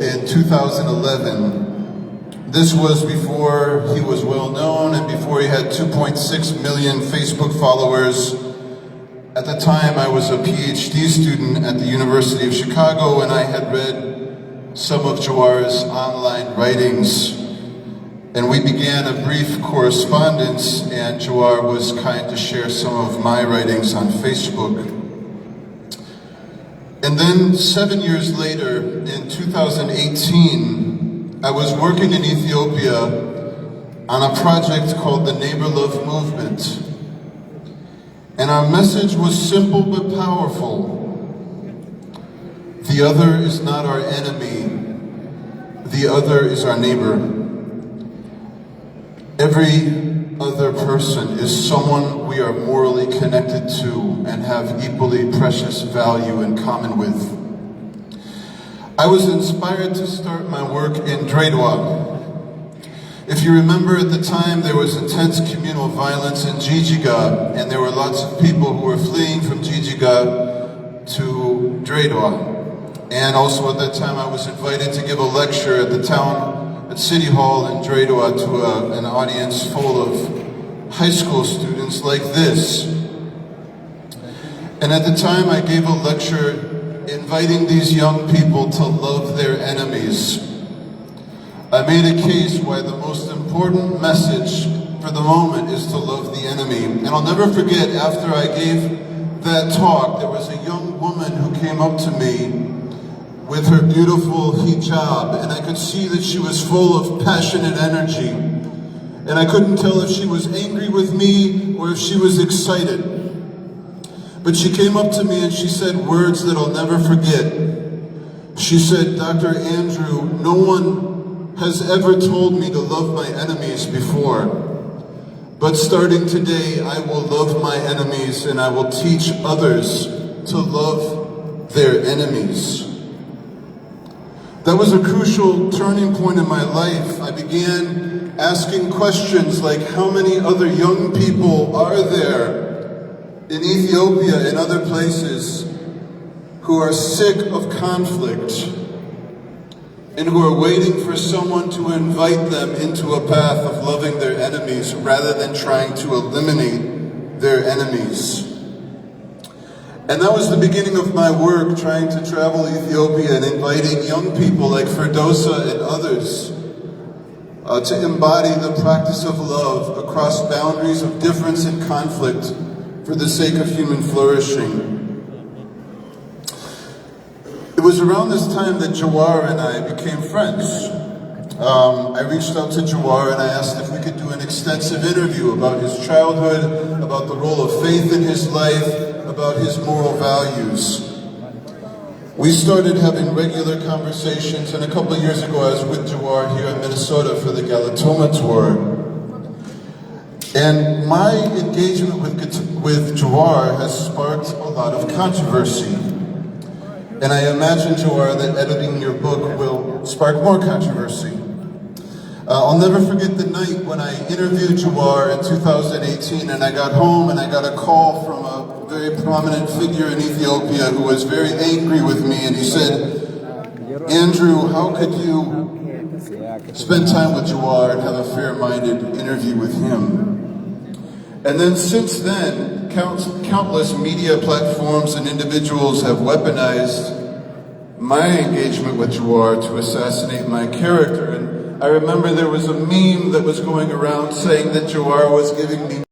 in 2011. This was before he was well known and before he had 2.6 million Facebook followers. At the time, I was a PhD student at the University of Chicago, and I had read some of Jawaar's online writings. And we began a brief correspondence, and Jawaar was kind to share some of my writings on Facebook. And then 7 years later, in 2018, I was working in Ethiopia on a project called the Neighbor Love Movement. And our message was simple but powerful. The other is not our enemy. The other is our neighbor. Every other person is someone we are morally connected to and have equally precious value in common with. I was inspired to start my work in Oduu. If you remember, at the time there was intense communal violence in Jijiga, and there were lots of people who were fleeing from Jijiga to Oduu. And also at that time I was invited to give a lecture at the City Hall in Oduu to an audience full of high school students like this. And at the time I gave a lecture inviting these young people to love their enemies. I made a case why the most important message for the moment is to love the enemy. And I'll never forget, after I gave that talk, there was a young woman who came up to me with her beautiful hijab, and I could see that she was full of passionate energy. And I couldn't tell if she was angry with me or if she was excited. But she came up to me and she said words that I'll never forget. She said, "Dr. Andrew, no one has ever told me to love my enemies before. But starting today, I will love my enemies and I will teach others to love their enemies." That was a crucial turning point in my life. I began asking questions like, how many other young people are there in Ethiopia and other places who are sick of conflict and who are waiting for someone to invite them into a path of loving their enemies rather than trying to eliminate their enemies. And that was the beginning of my work, trying to travel Ethiopia and inviting young people like Ferdosa and others to embody the practice of love across boundaries of difference and conflict for the sake of human flourishing. It was around this time that Jawaar and I became friends. I reached out to Jawaar and I asked if we could do an extensive interview about his childhood, about the role of faith in his life, about his moral values. We started having regular conversations, and a couple of years ago I was with Jawaar here in Minnesota for the Galatoma tour. And my engagement with Jawaar has sparked a lot of controversy. And I imagine, Jawaar, that editing your book will spark more controversy. I'll never forget the night when I interviewed Jawaar in 2018, and I got home and I got a call from a very prominent figure in Ethiopia who was very angry with me, and he said, "Andrew, how could you spend time with Jawaar and have a fair-minded interview with him?" And then since then, countless media platforms and individuals have weaponized my engagement with Jawaar to assassinate my character. And I remember there was a meme that was going around saying that Jawaar was giving me